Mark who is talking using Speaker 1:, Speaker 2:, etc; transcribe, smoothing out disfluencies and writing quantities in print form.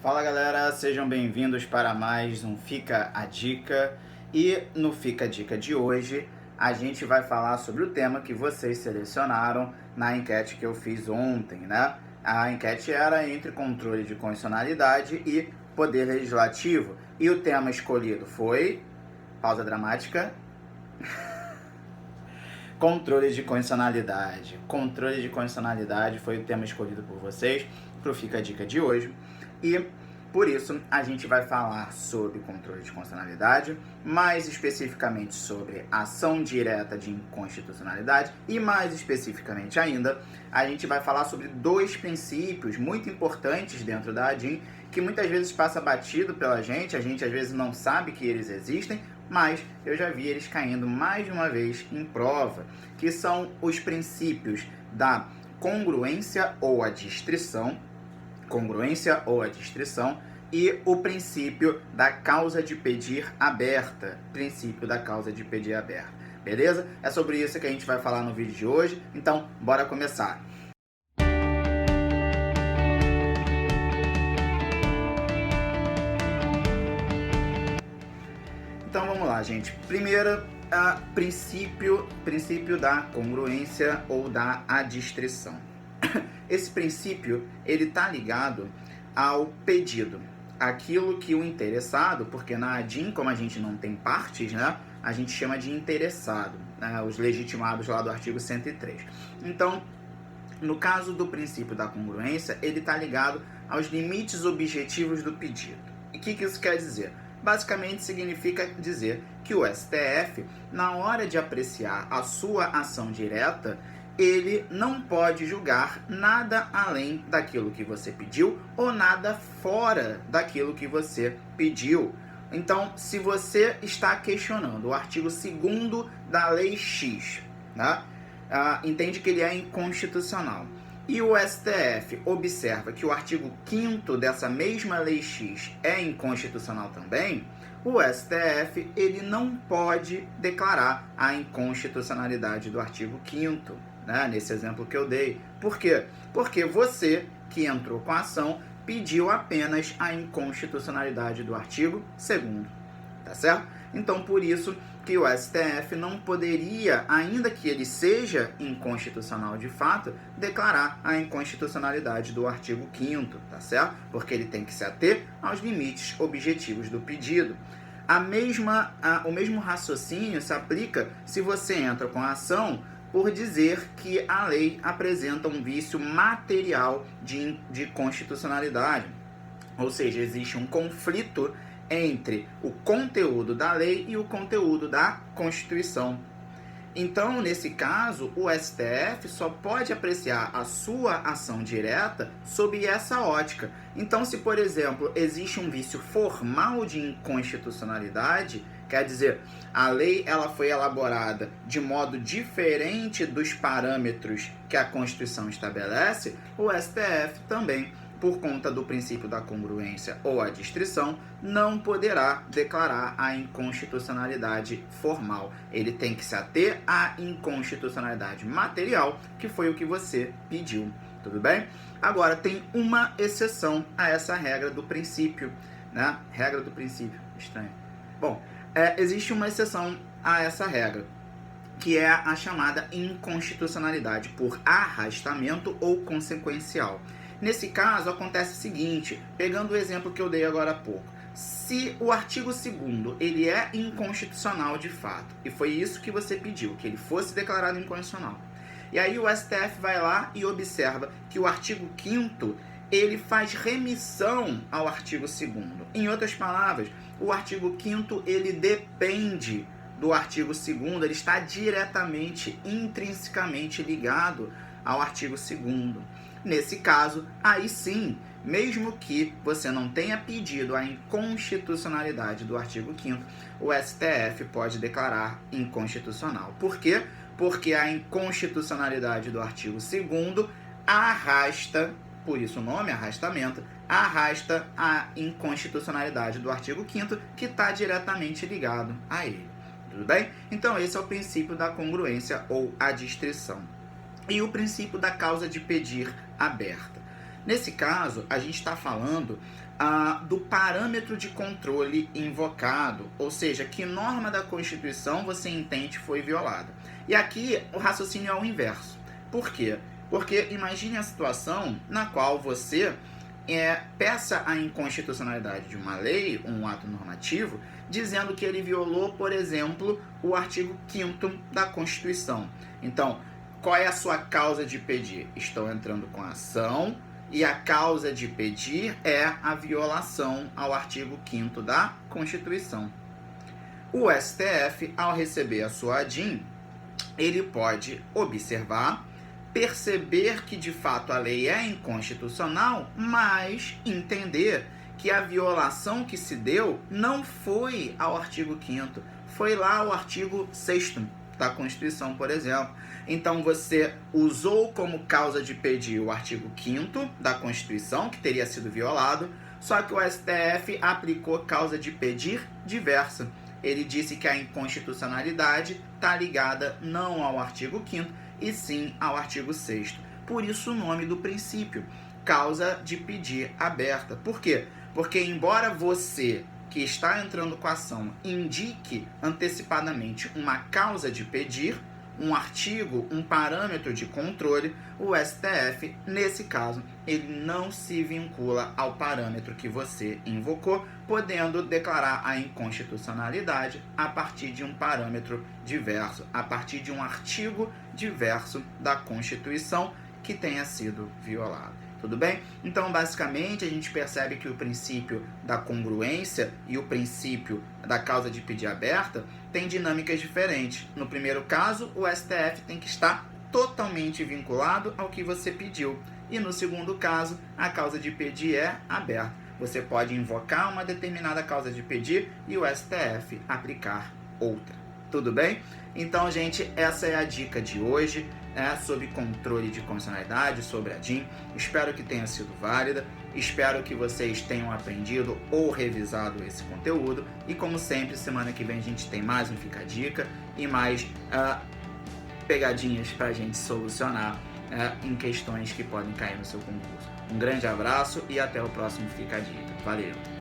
Speaker 1: Fala galera, sejam bem-vindos para mais um Fica a Dica. E no Fica a Dica de hoje a gente vai falar sobre o tema que vocês selecionaram na enquete que eu fiz ontem, né? A enquete era entre controle de constitucionalidade e poder legislativo. E o tema escolhido foi... Pausa dramática. Controle de constitucionalidade. Controle de constitucionalidade foi o tema escolhido por vocês para o Fica a Dica de hoje. E por isso a gente vai falar sobre controle de constitucionalidade, mais especificamente sobre ação direta de inconstitucionalidade e mais especificamente ainda, a gente vai falar sobre dois princípios muito importantes dentro da ADIM que muitas vezes passa batido pela gente, a gente às vezes não sabe que eles existem, mas eu já vi eles caindo mais de uma vez em prova, que são os princípios da congruência ou adstrição e o princípio da causa de pedir aberta, beleza? É sobre isso que a gente vai falar no vídeo de hoje, então bora começar. Então vamos lá, gente. Primeiro, princípio da congruência ou da adstrição. Esse princípio, ele está ligado ao pedido. Aquilo que o interessado, porque na ADIM, como a gente não tem partes, né, a gente chama de interessado, né, os legitimados lá do artigo 103. Então, no caso do princípio da congruência, ele está ligado aos limites objetivos do pedido. E o que isso quer dizer? Basicamente significa dizer que o STF, na hora de apreciar a sua ação direta, ele não pode julgar nada além daquilo que você pediu ou nada fora daquilo que você pediu. Então, se você está questionando o artigo 2º da Lei X, né, entende que ele é inconstitucional, e o STF observa que o artigo 5º dessa mesma Lei X é inconstitucional também, o STF ele não pode declarar a inconstitucionalidade do artigo 5º, né, nesse exemplo que eu dei. Por quê? Porque você que entrou com a ação pediu apenas a inconstitucionalidade do artigo 2º, tá certo? Então, por isso que o STF não poderia, ainda que ele seja inconstitucional de fato, declarar a inconstitucionalidade do artigo 5º, tá certo? Porque ele tem que se ater aos limites objetivos do pedido. O mesmo raciocínio se aplica se você entra com a ação por dizer que a lei apresenta um vício material de constitucionalidade. Ou seja, existe um conflito entre o conteúdo da lei e o conteúdo da Constituição. Então, nesse caso, o STF só pode apreciar a sua ação direta sob essa ótica. Então, se, por exemplo, existe um vício formal de inconstitucionalidade, quer dizer, a lei ela foi elaborada de modo diferente dos parâmetros que a Constituição estabelece, o STF também, por conta do princípio da congruência ou adstrição, não poderá declarar a inconstitucionalidade formal. Ele tem que se ater à inconstitucionalidade material, que foi o que você pediu. Tudo bem? Agora, tem uma exceção a essa regra do princípio, né? Regra do princípio. Estranho. Bom, existe uma exceção a essa regra, que é a chamada inconstitucionalidade por arrastamento ou consequencial. Nesse caso, acontece o seguinte, pegando o exemplo que eu dei agora há pouco. Se o artigo 2º ele é inconstitucional de fato, e foi isso que você pediu, que ele fosse declarado inconstitucional, e aí o STF vai lá e observa que o artigo 5º ele faz remissão ao artigo 2º. Em outras palavras, o artigo 5º ele depende do artigo 2º, ele está diretamente, intrinsecamente ligado ao artigo 2º. Nesse caso, aí sim, mesmo que você não tenha pedido a inconstitucionalidade do artigo 5º, o STF pode declarar inconstitucional. Por quê? Porque a inconstitucionalidade do artigo 2º arrasta, por isso o nome arrastamento, arrasta a inconstitucionalidade do artigo 5º, que está diretamente ligado a ele. Tudo bem? Então esse é o princípio da congruência ou adstrição. E o princípio da causa de pedir aberta. Nesse caso, a gente está falando do parâmetro de controle invocado, ou seja, que norma da Constituição você entende foi violada. E aqui o raciocínio é o inverso. Por quê? Porque imagine a situação na qual você peça a inconstitucionalidade de uma lei, um ato normativo, dizendo que ele violou, por exemplo, o artigo 5º da Constituição. Então, qual é a sua causa de pedir? Estou entrando com a ação e a causa de pedir é a violação ao artigo 5º da Constituição. O STF, ao receber a sua ADIM, ele pode observar, perceber que de fato a lei é inconstitucional, mas entender que a violação que se deu não foi ao artigo 5º, foi lá ao artigo 6º da Constituição, por exemplo. Então você usou como causa de pedir o artigo 5º da Constituição, que teria sido violado, só que o STF aplicou causa de pedir diversa. Ele disse que a inconstitucionalidade está ligada não ao artigo 5º, e sim ao artigo 6º. Por isso o nome do princípio, causa de pedir aberta. Por quê? Porque embora você que está entrando com a ação indique antecipadamente uma causa de pedir, um artigo, um parâmetro de controle, o STF, nesse caso, ele não se vincula ao parâmetro que você invocou, podendo declarar a inconstitucionalidade a partir de um parâmetro diverso, a partir de um artigo diverso da Constituição que tenha sido violado. Tudo bem? Então, basicamente, a gente percebe que o princípio da congruência e o princípio da causa de pedir aberta têm dinâmicas diferentes. No primeiro caso, o STF tem que estar totalmente vinculado ao que você pediu. E no segundo caso, a causa de pedir é aberta. Você pode invocar uma determinada causa de pedir e o STF aplicar outra. Tudo bem? Então, gente, essa é a dica de hoje. Sobre controle de constitucionalidade, sobre a DIN. Espero que tenha sido válida, espero que vocês tenham aprendido ou revisado esse conteúdo, e como sempre, semana que vem a gente tem mais um Fica a Dica e mais pegadinhas para a gente solucionar em questões que podem cair no seu concurso. Um grande abraço e até o próximo Fica a Dica. Valeu!